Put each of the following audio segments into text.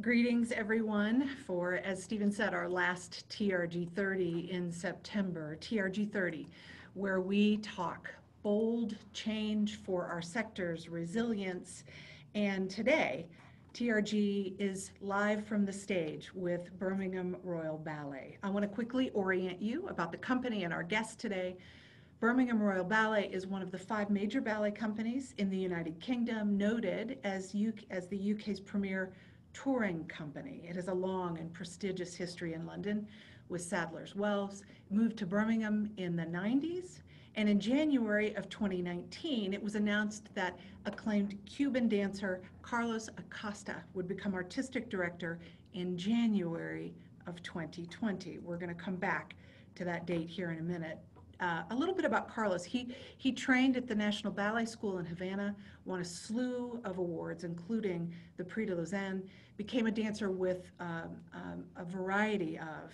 Greetings, everyone, for, as Stephen said, our last TRG 30 in September, TRG 30, where we talk bold change for our sector's resilience. And today, TRG is live from the stage with Birmingham Royal Ballet. I want to quickly orient you about the company and our guest today. Birmingham Royal Ballet is one of the 5 major ballet companies in the United Kingdom, noted as the UK's premier touring company. It has a long and prestigious history in London with Sadler's Wells. It moved to Birmingham in the 90s, and in January of 2019, it was announced that acclaimed Cuban dancer Carlos Acosta would become artistic director in January of 2020. We're going to come back to that date here in a minute. A little bit about Carlos. He trained at the National Ballet School in Havana, won a slew of awards, including the Prix de Lausanne, became a dancer with a variety of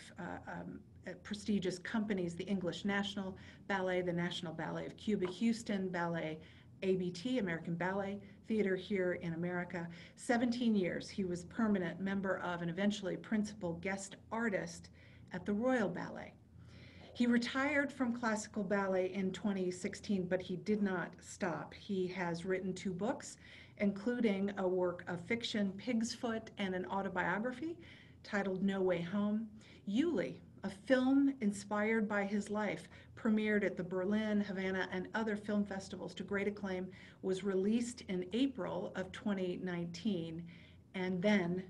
prestigious companies, the English National Ballet, the National Ballet of Cuba, Houston Ballet, ABT, American Ballet Theater here in America. 17 years he was permanent member of and eventually principal guest artist at the Royal Ballet. He retired from classical ballet in 2016, but he did not stop. He has written 2 books, including a work of fiction, Pig's Foot, and an autobiography titled No Way Home. LAZULI, a film inspired by his life, premiered at the Berlin, Havana, and other film festivals to great acclaim, was released in April of 2019, and then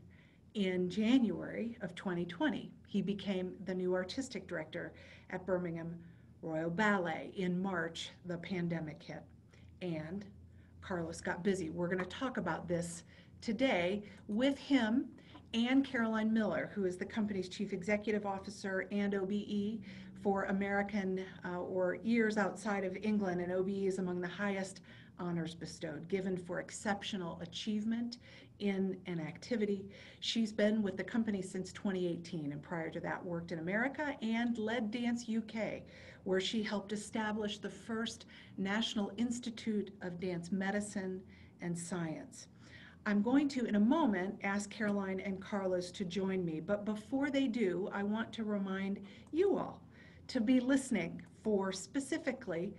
in January of 2020, he became the new artistic director at Birmingham Royal Ballet. In March, the pandemic hit, and Carlos got busy. We're going to talk about this today with him and Caroline Miller, who is the company's Chief Executive Officer and OBE for American or years outside of England, and OBE is among the highest honors bestowed, given for exceptional achievement in an activity. She's been with the company since 2018, and prior to that worked in America and led Dance UK, where she helped establish the first National Institute of Dance Medicine and Science. I'm going to, in a moment, ask Caroline and Carlos to join me, but before they do, I want to remind you all to be listening for specifically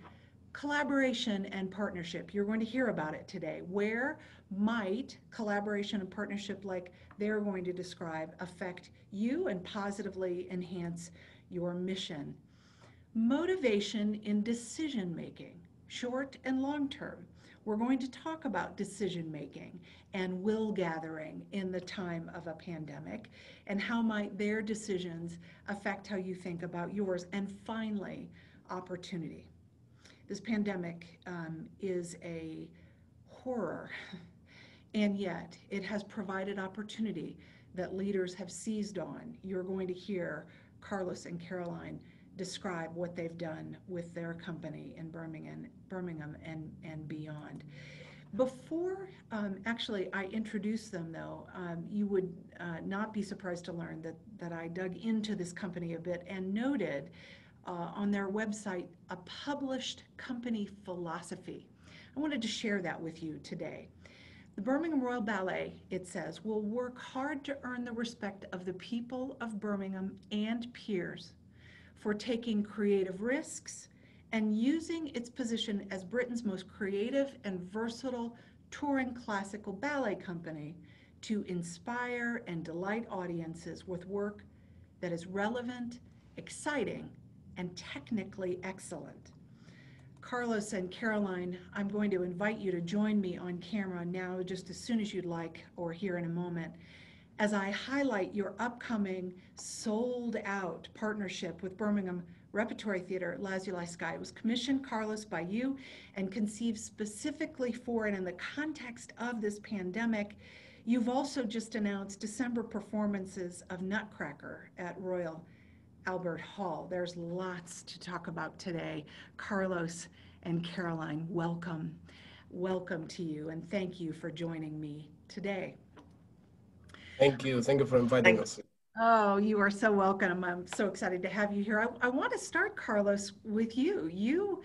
collaboration and partnership. You're going to hear about it today. Where might collaboration and partnership, like they're going to describe, affect you and positively enhance your mission? Motivation in decision making, short and long term. We're going to talk about decision making and will gathering in the time of a pandemic, and how might their decisions affect how you think about yours. And finally, opportunity. This pandemic is a horror, and yet it has provided opportunity that leaders have seized on. You're going to hear Carlos and Caroline describe what they've done with their company in Birmingham and beyond. Before actually I introduce them, though, you would not be surprised to learn that I dug into this company a bit and noted on their website a published company philosophy. I wanted to share that with you today. The Birmingham Royal Ballet, it says, will work hard to earn the respect of the people of Birmingham and peers for taking creative risks and using its position as Britain's most creative and versatile touring classical ballet company to inspire and delight audiences with work that is relevant, exciting, and technically excellent. Carlos and Caroline, I'm going to invite you to join me on camera now just as soon as you'd like, or here in a moment, as I highlight your upcoming sold-out partnership with Birmingham Repertory Theater, LAZULI Sky. It was commissioned, Carlos, by you and conceived specifically for and in the context of this pandemic. You've also just announced December performances of NUTCRACKER at Royal Albert Hall. There's lots to talk about today. Carlos and Caroline, welcome. Welcome to you, and thank you for joining me today. Thank you. Thank you for inviting us. Oh, you are so welcome. I'm so excited to have you here. I want to start, Carlos, with you. You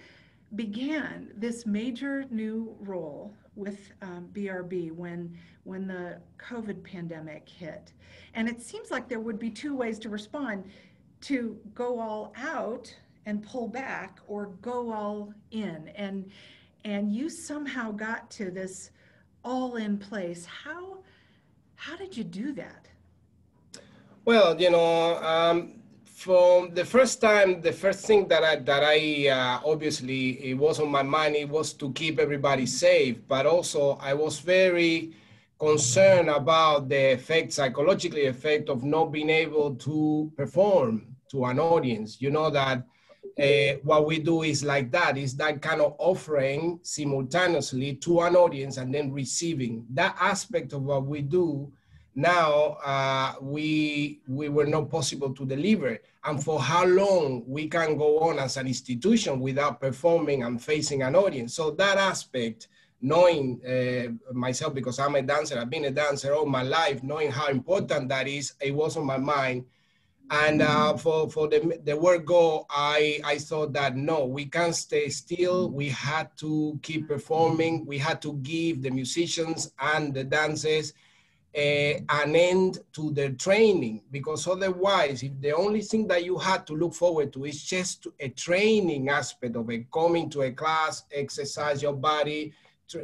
began this major new role with BRB when the COVID pandemic hit. And it seems like there would be two ways to respond: to go all out and pull back, or go all in. And you somehow got to this all in place. How did you do that? Well, from the first time, the first thing that I obviously it was on my mind, it was to keep everybody safe, but also I was very concerned about the effect, psychologically effect of not being able to perform to an audience. You know that what we do is like that, is that kind of offering simultaneously to an audience and then receiving. That aspect of what we do now, we were not possible to deliver. And for how long we can go on as an institution without performing and facing an audience. So that aspect, knowing myself, because I'm a dancer, I've been a dancer all my life, knowing how important that is, it was on my mind. And for the word go, I thought that no, we can't stay still. We had to keep performing. We had to give the musicians and the dancers an end to their training, because otherwise, if the only thing that you had to look forward to is just a training aspect of it, coming to a class, exercise your body,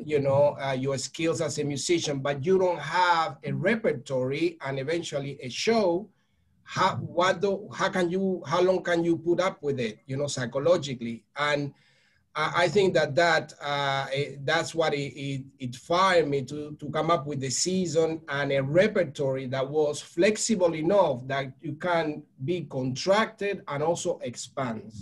your skills as a musician, but you don't have a repertory and eventually a show, how long can you put up with it, psychologically? And I think that's what it fired me to come up with the season and a repertory that was flexible enough that you can be contracted and also expand.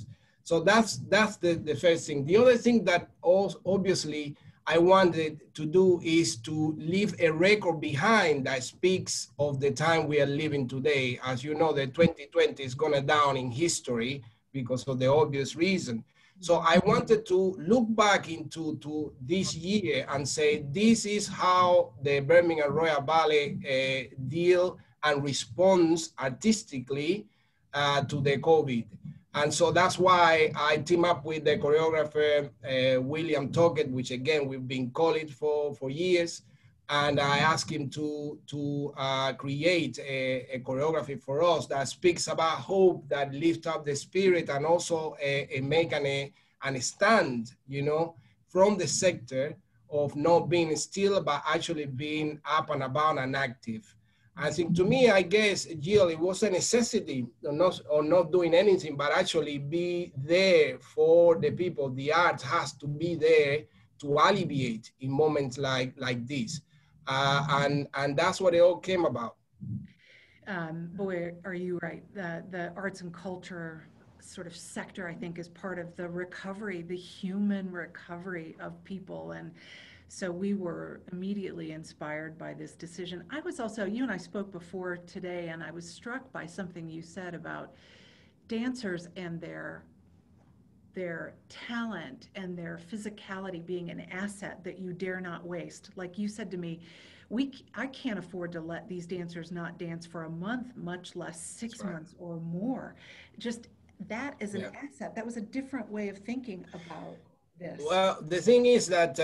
So that's the first thing. The other thing that also, obviously, I wanted to do is to leave a record behind that speaks of the time we are living today. As you know, the 2020 is going down in history because of the obvious reason. So I wanted to look back into this year and say, this is how the Birmingham Royal Ballet deal and responds artistically to the COVID. And so that's why I team up with the choreographer, William Tockett, which again, we've been colleagues for years. And I asked him to create a choreography for us that speaks about hope, that lifts up the spirit, and also make an stand, from the sector of not being still, but actually being up and about and active. I think, to me, I guess, Jill, it was a necessity of not doing anything, but actually be there for the people. The art has to be there to alleviate in moments like this. And that's what it all came about. Boy, are you right. The arts and culture sort of sector, I think, is part of the recovery, the human recovery of people. And so we were immediately inspired by this decision. I was also, you and I spoke before today, and I was struck by something you said about dancers and their talent and their physicality being an asset that you dare not waste. Like you said to me, I can't afford to let these dancers not dance for a month, much less 6 months or more. Just that is an asset. That was a different way of thinking about this. Well, the thing is that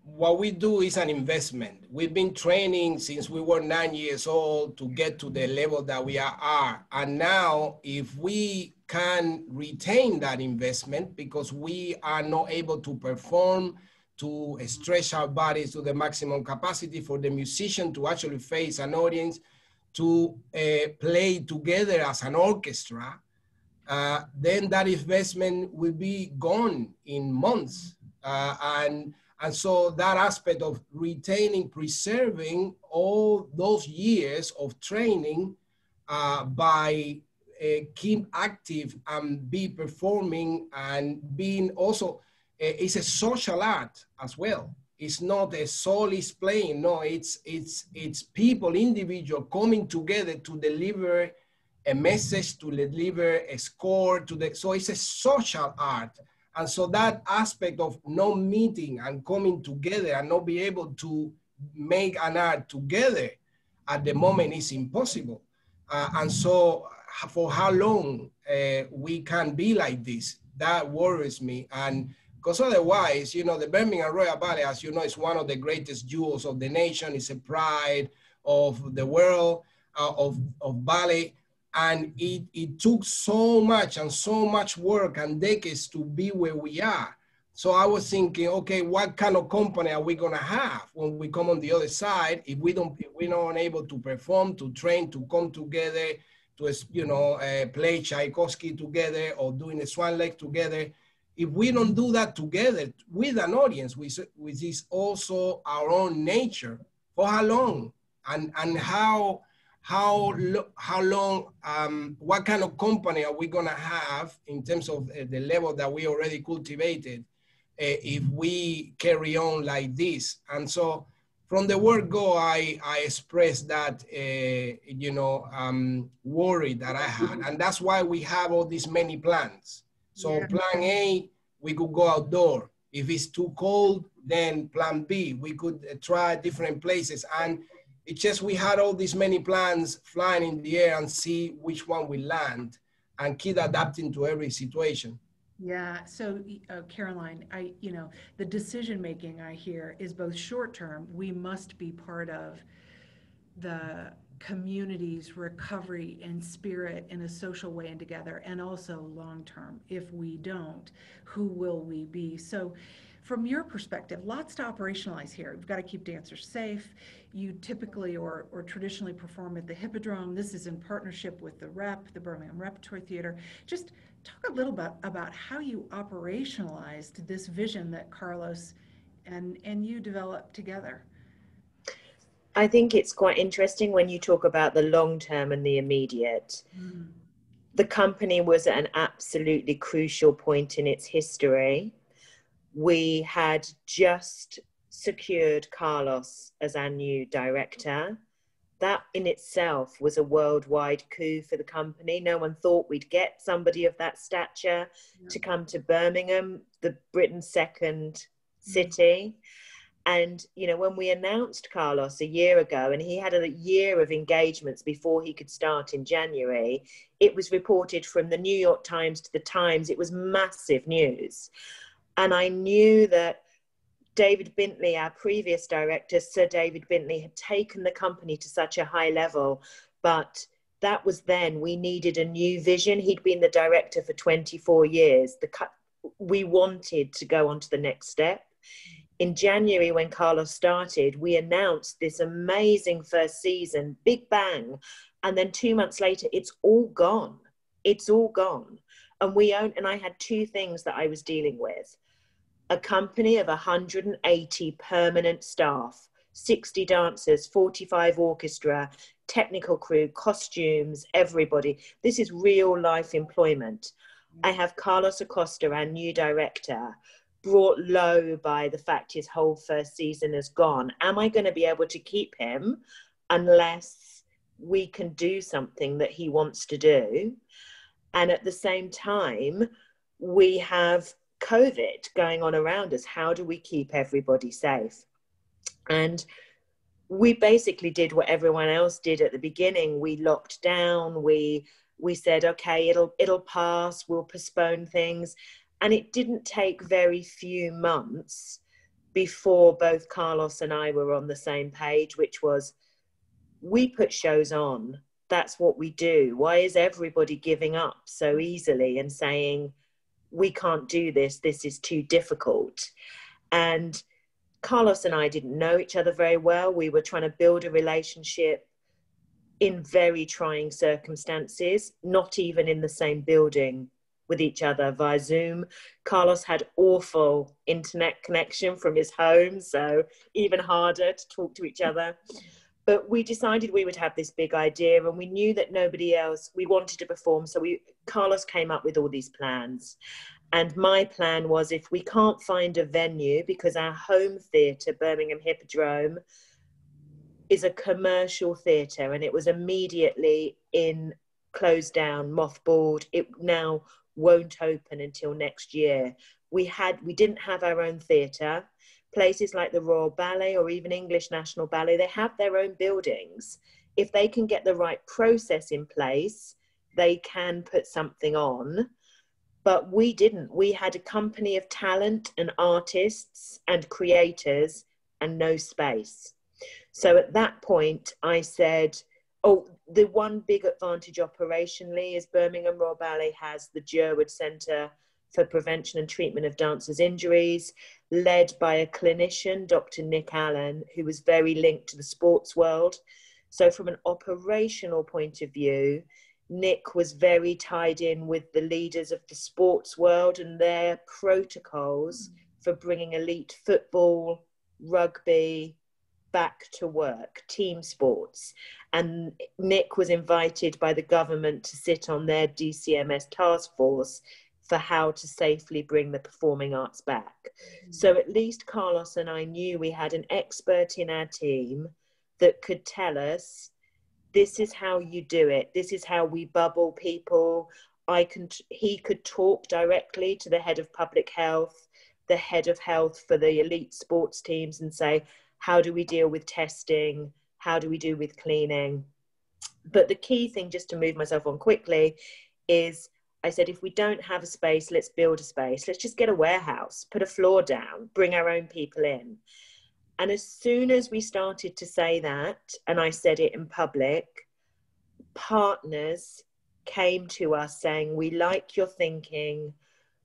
what we do is an investment. We've been training since we were 9 years old to get to the level that we are. And now, if we can retain that investment because we are not able to perform, to stretch our bodies to the maximum capacity, for the musician to actually face an audience, to play together as an orchestra, then that investment will be gone in months. And so that aspect of retaining, preserving all those years of training by keep active and be performing and being also, it's a social art as well. It's not a solely playing, no, it's people, individual coming together to deliver a message, to deliver a score, so it's a social art. And so that aspect of not meeting and coming together and not be able to make an art together at the moment is impossible. And so for how long we can be like this, that worries me. And Because otherwise, you know, the Birmingham Royal Ballet, as you know, is one of the greatest jewels of the nation. It's a pride of the world, of ballet. And it took so much work and decades to be where we are. So I was thinking, okay, what kind of company are we gonna have when we come on the other side if we're not able to perform, to train, to come together, to, you know, play Tchaikovsky together or doing a swan lake together? If we don't do that together with an audience, which is also our own nature, for how long? And how long, what kind of company are we gonna have in terms of the level that we already cultivated if we carry on like this? And so from the word go, I expressed that, you know, worry that I had. And that's why we have all these many plans. So Yeah. plan A, we could go outdoor. If it's too cold, then plan B, we could try different places. And it's just, we had all these many plans flying in the air and see which one we land and keep adapting to every situation. Yeah, so Caroline, you know, the decision-making I hear is both short-term, we must be part of the community's recovery and spirit in a social way and together, and also long-term. If we don't, who will we be? So from your perspective, lots to operationalize here. We've got to keep dancers safe. You typically or traditionally perform at the Hippodrome. This is in partnership with the Birmingham Repertory Theater. Just talk a little bit about how you operationalized this vision that Carlos and you developed together. I think it's quite interesting when you talk about the long term and the immediate. Mm. The company was at an absolutely crucial point in its history. We had just secured Carlos as our new director. That in itself was a worldwide coup for the company. No one thought we'd get somebody of that stature to come to Birmingham, Britain's second city. And, you know, when we announced Carlos a year ago, and he had a year of engagements before he could start in January, it was reported from the New York Times to the Times. It was massive news. And I knew that David Bintley, our previous director, Sir David Bintley, had taken the company to such a high level, but that was then. We needed a new vision. He'd been the director for 24 years. We wanted to go on to the next step. In January, when Carlos started, we announced this amazing first season, big bang. And then 2 months later, it's all gone. It's all gone. And I had two things that I was dealing with. A company of 180 permanent staff, 60 dancers, 45 orchestra, technical crew, costumes, everybody. This is real life employment. I have Carlos Acosta, our new director, brought low by the fact his whole first season is gone. Am I going to be able to keep him unless we can do something that he wants to do? And at the same time, we have COVID going on around us. How do we keep everybody safe? And we basically did what everyone else did at the beginning. We locked down. We said, okay, it'll pass. We'll postpone things. And it didn't take very few months before both Carlos and I were on the same page, which was, we put shows on. That's what we do. Why is everybody giving up so easily and saying, we can't do this, this is too difficult? And Carlos and I didn't know each other very well. We were trying to build a relationship in very trying circumstances, not even in the same building with each other via Zoom. Carlos had awful internet connection from his home, so even harder to talk to each other. But we decided we would have this big idea, and we knew that nobody else, we wanted to perform. So Carlos came up with all these plans. And my plan was, if we can't find a venue, because our home theatre, Birmingham Hippodrome, is a commercial theatre, and it was immediately closed down, mothballed. It now won't open until next year. We didn't have our own theatre. Places like the Royal Ballet or even English National Ballet, they have their own buildings. If they can get the right process in place, they can put something on. But we didn't. We had a company of talent and artists and creators and no space. So at that point, I said, oh, the one big advantage operationally is Birmingham Royal Ballet has the Jerwood Centre for Prevention and Treatment of Dancers' Injuries, led by a clinician, Dr. Nick Allen, who was very linked to the sports world. So from an operational point of view, Nick was very tied in with the leaders of the sports world and their protocols for bringing elite football, rugby back to work, team sports. And Nick was invited by the government to sit on their DCMS task force for how to safely bring the performing arts back. So at least Carlos and I knew we had an expert in our team that could tell us, this is how you do it. This is how we bubble people. He could talk directly to the head of public health, the head of health for the elite sports teams, and say, how do we deal with testing? How do we do with cleaning? But the key thing, just to move myself on quickly, is I said, if we don't have a space, let's build a space. Let's just get a warehouse, put a floor down, bring our own people in. And as soon as we started to say that, and I said it in public, partners came to us saying, we like your thinking,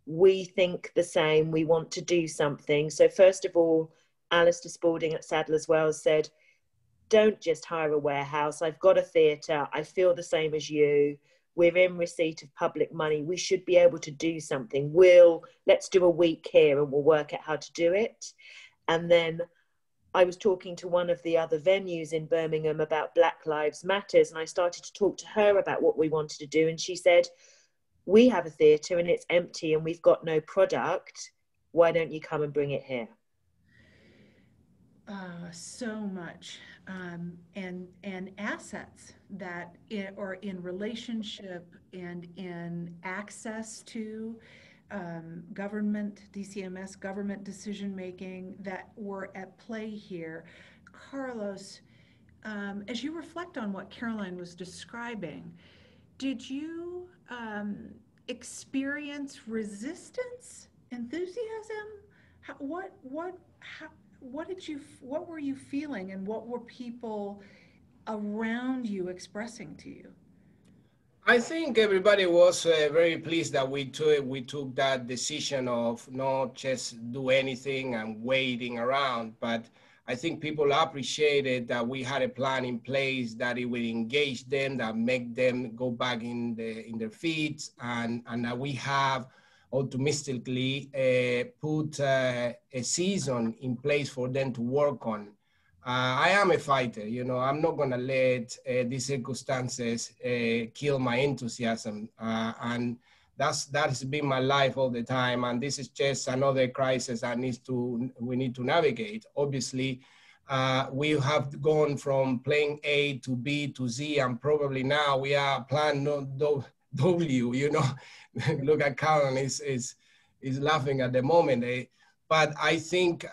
we think the same, we want to do something. So first of all, Alistair Spalding at Sadler's Wells said, don't just hire a warehouse. I've got a theatre. I feel the same as you. We're in receipt of public money. We should be able to do something. Let's do a week here and we'll work out how to do it. And then I was talking to one of the other venues in Birmingham about Black Lives Matters, and I started to talk to her about what we wanted to do. And she said, we have a theatre and it's empty and we've got no product. Why don't you come and bring it here? So much, and assets that are in relationship and in access to government, DCMS, government decision-making that were at play here. Carlos, as you reflect on what Caroline was describing, did you experience resistance, enthusiasm? What were you feeling, and what were people around you expressing to you? I think everybody was very pleased that we took that decision of not just do anything and waiting around, but I think people appreciated that we had a plan in place, that it would engage them, that make them go back in their feet, and that we have optimistically put a season in place for them to work on. I am a fighter, I'm not gonna let these circumstances kill my enthusiasm. And that has been my life all the time. And this is just another crisis that we need to navigate. Obviously, we have gone from plan A to B to Z, and probably now we are plan W, Look at Caroline is laughing at the moment. But I think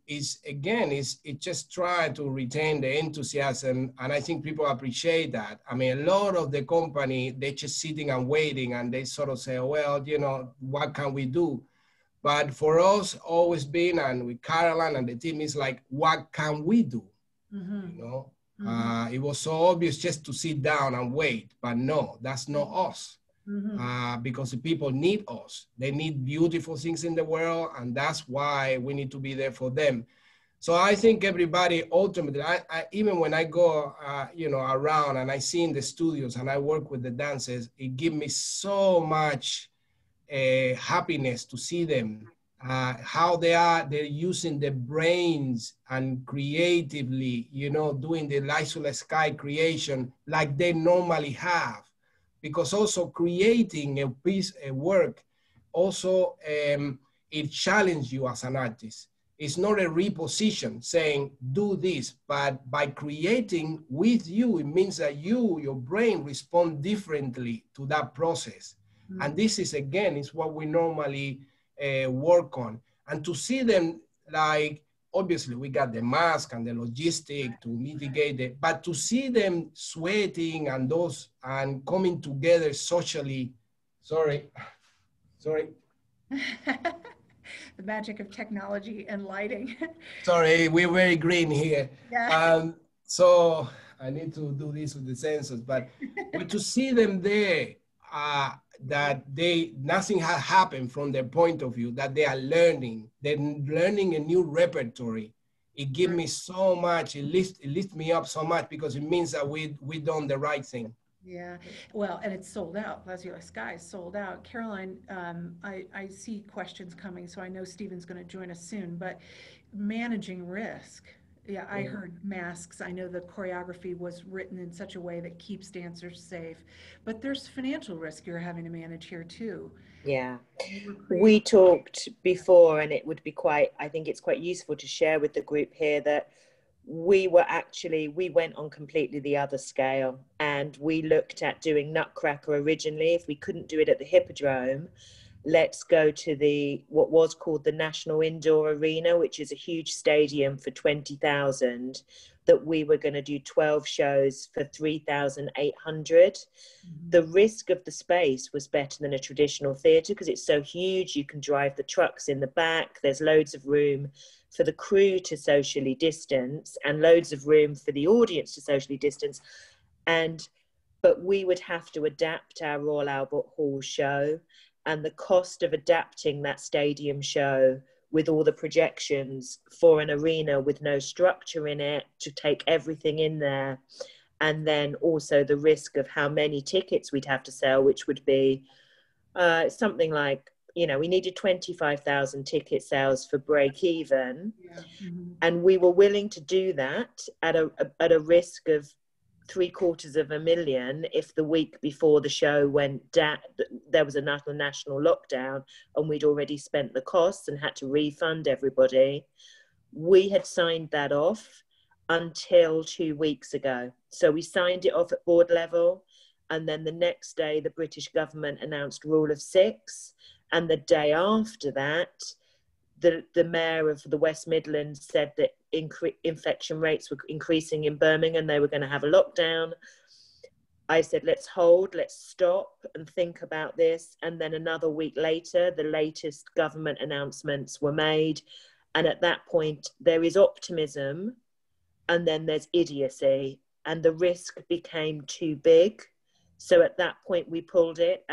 it's just trying to retain the enthusiasm, and I think people appreciate that. I mean, a lot of the company, they're just sitting and waiting, and they sort of say, well, what can we do? But for us, always been, and with Caroline and the team, is like, what can we do? Mm-hmm. It was so obvious just to sit down and wait, but no, that's not us. Mm-hmm. Because the people need us. They need beautiful things in the world, and that's why we need to be there for them. So I think everybody ultimately, even when I go, around and I see in the studios and I work with the dancers, it gives me so much happiness to see them, how they're using their brains and creatively, doing the LAZULI Sky creation like they normally have. Because also creating a piece, a work, also it challenges you as an artist. It's not a reposition saying, do this, but by creating with you, it means that your brain respond differently to that process. Mm-hmm. And this is, again, is what we normally work on. And to see them, like, obviously we got the mask and the logistic to mitigate it, but to see them sweating and coming together socially, sorry, Sorry. The magic of technology and lighting. Sorry, we're very green here. Yeah. So I need to do this with the sensors, but to see them there, that nothing has happened from their point of view, that they're learning a new repertory. It gives me so much, it lifts me up so much, because it means that we done the right thing. Yeah, well, and it's sold out. LAZULI Sky is sold out. Caroline, I see questions coming, so I know Stephen's going to join us soon, but managing risk. Yeah, I heard masks. I know the choreography was written in such a way that keeps dancers safe, but there's financial risk you're having to manage here too. Yeah, we talked before, and it would be I think it's quite useful to share with the group here that we went on completely the other scale, and we looked at doing Nutcracker originally. If we couldn't do it at the Hippodrome, let's go to what was called the National Indoor Arena, which is a huge stadium for 20,000, that we were going to do 12 shows for 3,800. The risk of the space was better than a traditional theatre because it's so huge. You can drive the trucks in the back. There's loads of room for the crew to socially distance and loads of room for the audience to socially distance. But we would have to adapt our Royal Albert Hall show, and the cost of adapting that stadium show with all the projections for an arena with no structure in it to take everything in there, and then also the risk of how many tickets we'd have to sell, which would be something like, we needed 25,000 ticket sales for break even. Yeah. Mm-hmm. And we were willing to do that at a risk of $750,000 if the week before the show went down, there was another national lockdown and we'd already spent the costs and had to refund everybody. We had signed that off until 2 weeks ago. So we signed it off at board level, and then the next day the British government announced Rule of Six, and the day after that the mayor of the West Midlands said that infection rates were increasing in Birmingham and they were going to have a lockdown. I said, let's hold, let's stop and think about this. And then another week later, the latest government announcements were made. And at that point, there is optimism and then there's idiocy, and the risk became too big. So at that point, we pulled it.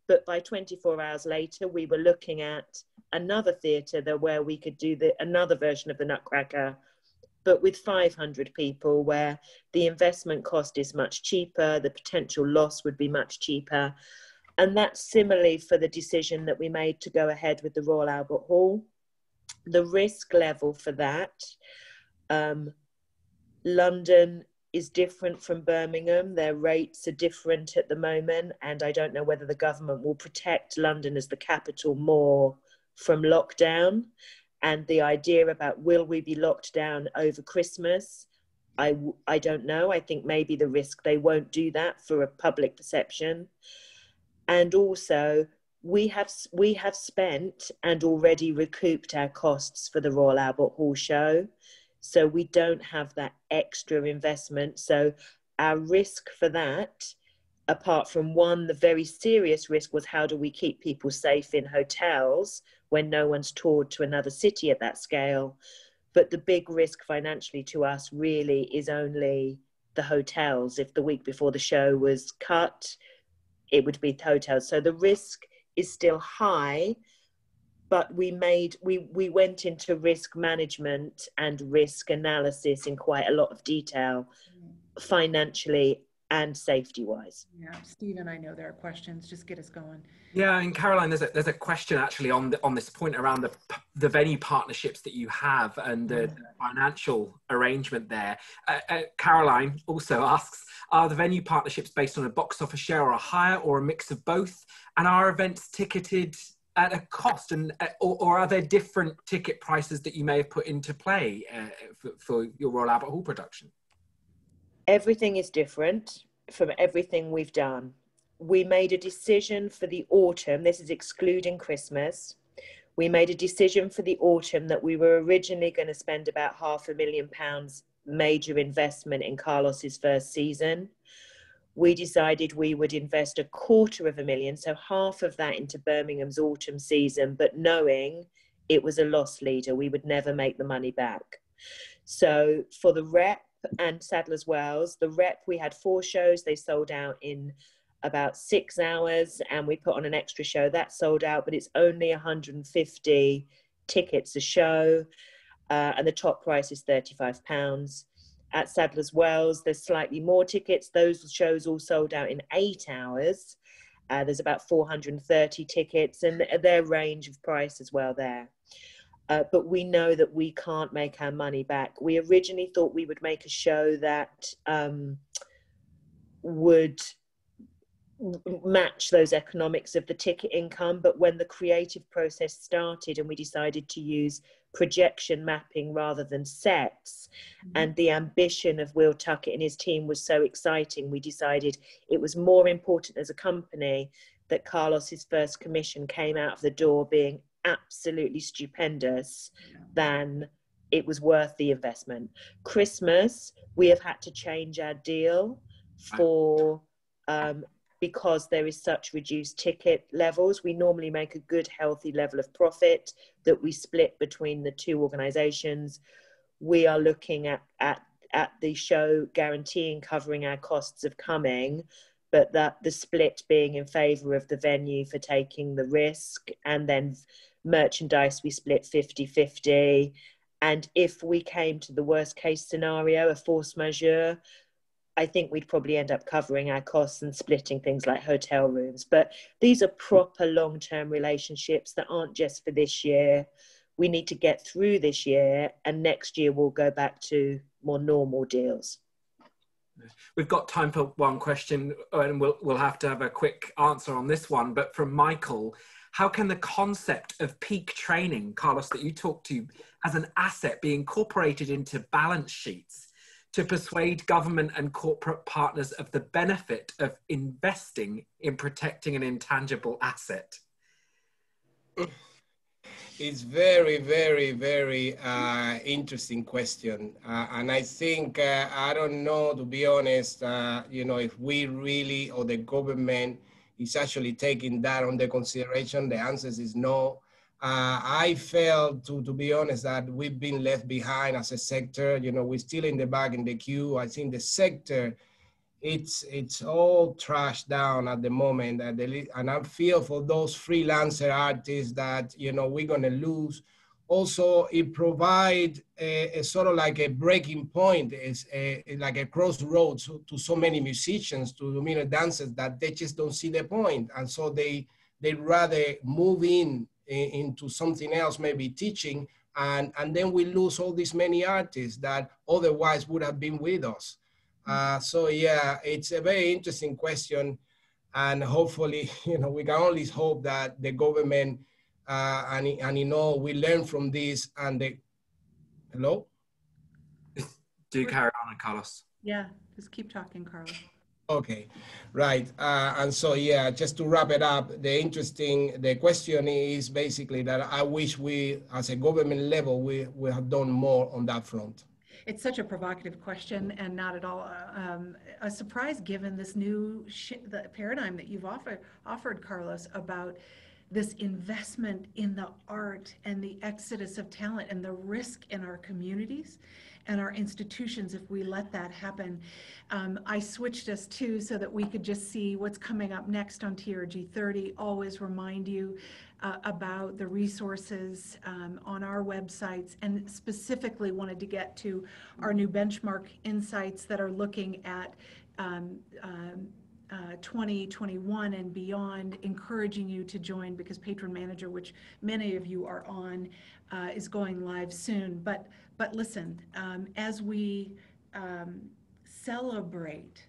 But by 24 hours later, we were looking at another theatre where we could do another version of the Nutcracker, but with 500 people, where the investment cost is much cheaper, the potential loss would be much cheaper. And that's similarly for the decision that we made to go ahead with the Royal Albert Hall. The risk level for that, London is different from Birmingham. Their rates are different at the moment, and I don't know whether the government will protect London as the capital more from lockdown. And the idea about will we be locked down over Christmas, I don't know. I think maybe the risk they won't do that for a public perception. And also we have spent and already recouped our costs for the Royal Albert Hall show. So we don't have that extra investment. So our risk for that, apart from the very serious risk was how do we keep people safe in hotels when no one's toured to another city at that scale. But the big risk financially to us really is only the hotels. If the week before the show was cut, it would be the hotels. So the risk is still high, but we went into risk management and risk analysis in quite a lot of detail, financially and safety-wise. Yeah, Stephen, I know there are questions. Just get us going. Yeah, and Caroline, there's a question actually on this point around the venue partnerships that you have and the financial arrangement there. Caroline also asks, are the venue partnerships based on a box office share or a hire or a mix of both? And are events ticketed at a cost, or are there different ticket prices that you may have put into play for your Royal Albert Hall production? Everything is different from everything we've done. We made a decision for the autumn, this is excluding Christmas. We made a decision for the autumn that we were originally going to spend about £500,000 major investment in Carlos's first season. we decided we would invest $250,000, so half of that, into Birmingham's autumn season, but knowing it was a loss leader, we would never make the money back. So for the Rep and Sadler's Wells, the Rep, we had 4 shows. They sold out in about 6 hours, and we put on an extra show that sold out, but it's only 150 tickets a show, and the top price is £35. At Sadler's Wells, there's slightly more tickets. Those shows all sold out in 8 hours. There's about 430 tickets, and their range of price as well there. But we know that we can't make our money back. We originally thought we would make a show that would match those economics of the ticket income, but when the creative process started and we decided to use projection mapping rather than sets, and the ambition of Will Tuckett and his team was so exciting, we decided it was more important as a company that Carlos's first commission came out of the door being absolutely stupendous than it was worth the investment. Christmas, we have had to change our deal for because there is such reduced ticket levels. We normally make a good, healthy level of profit that we split between the 2 organizations. We are looking at the show guaranteeing covering our costs of coming, but that the split being in favor of the venue for taking the risk, and then merchandise we split 50-50. And if we came to the worst case scenario, a force majeure, I think we'd probably end up covering our costs and splitting things like hotel rooms. But these are proper long-term relationships that aren't just for this year. We need to get through this year, and next year we'll go back to more normal deals. We've got time for one question, and we'll have to have a quick answer on this one. But from Michael, how can the concept of peak training, Carlos, that you talked to as an asset be incorporated into balance sheets to persuade government and corporate partners of the benefit of investing in protecting an intangible asset? It's very, very, very interesting question. And I think, I don't know, to be honest, you know, if we really, or the government is actually taking that under consideration. The answer is no. I felt, to be honest, that we've been left behind as a sector. You know, we're still in the back in the queue. I think the sector, it's all trashed down at the moment, and I feel for those freelancer artists that, you know, we're gonna lose. Also, it provides a sort of like a breaking point, is like a crossroads to so many musicians, to dancers, that they just don't see the point, and so they'd rather move into something else, maybe teaching, and then we lose all these many artists that otherwise would have been with us. So yeah, it's a very interesting question, and hopefully, you know, we can only hope that the government and you know, we learn from this, and hello? Do carry on, Carlos. Yeah, just keep talking, Carlos. Okay, right. And so, yeah, just to wrap it up, the question is basically that I wish we, as a government level, we have done more on that front. It's such a provocative question, and not at all a surprise, given this new the paradigm that you've offered, Carlos, about this investment in the art and the exodus of talent and the risk in our communities and our institutions if we let that happen. I switched us too so that we could just see what's coming up next on TRG 30. Always remind you about the resources on our websites, and specifically wanted to get to our new benchmark insights that are looking at 2021 and beyond, encouraging you to join, because Patron Manager, which many of you are on, is going live soon. But listen, as we celebrate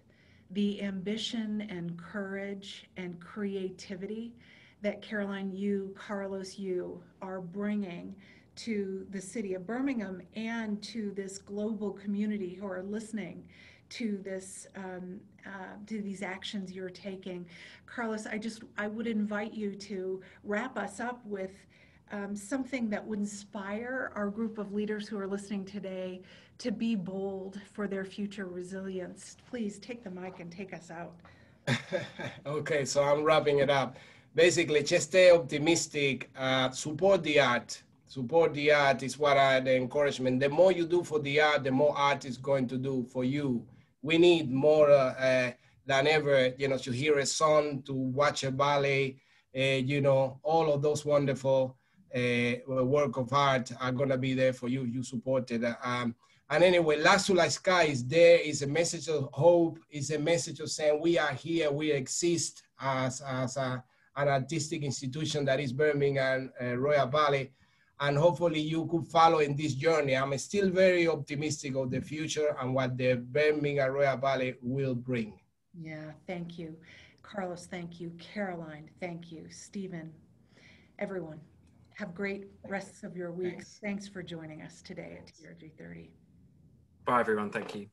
the ambition and courage and creativity that Caroline, you, Carlos, you are bringing to the city of Birmingham and to this global community who are listening to this, to these actions you're taking. Carlos, I would invite you to wrap us up with something that would inspire our group of leaders who are listening today to be bold for their future resilience. Please take the mic and take us out. Okay, so I'm wrapping it up. Basically, just stay optimistic, support the art. Support the art is what the encouragement. The more you do for the art, the more art is going to do for you. We need more than ever, to hear a song, to watch a ballet, all of those wonderful work of art are going to be there for you. You support it. And anyway, LAZULI Sky is there. It's a message of hope. It's a message of saying we are here. We exist as an artistic institution that is Birmingham Royal Ballet. And hopefully you could follow in this journey. I'm still very optimistic of the future and what the Birmingham Royal Ballet will bring. Yeah, thank you. Carlos, thank you. Caroline, thank you. Stephen, everyone, have great rests of your week. Thanks for joining us today at TRG 30. Bye, everyone. Thank you.